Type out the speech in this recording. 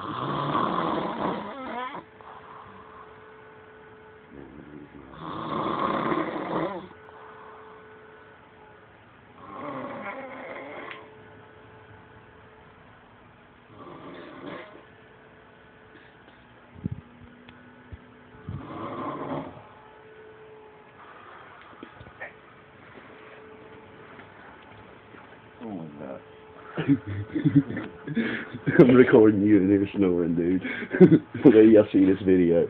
Oh my god. I'm recording you and you're snoring, dude. Wait till you see this video.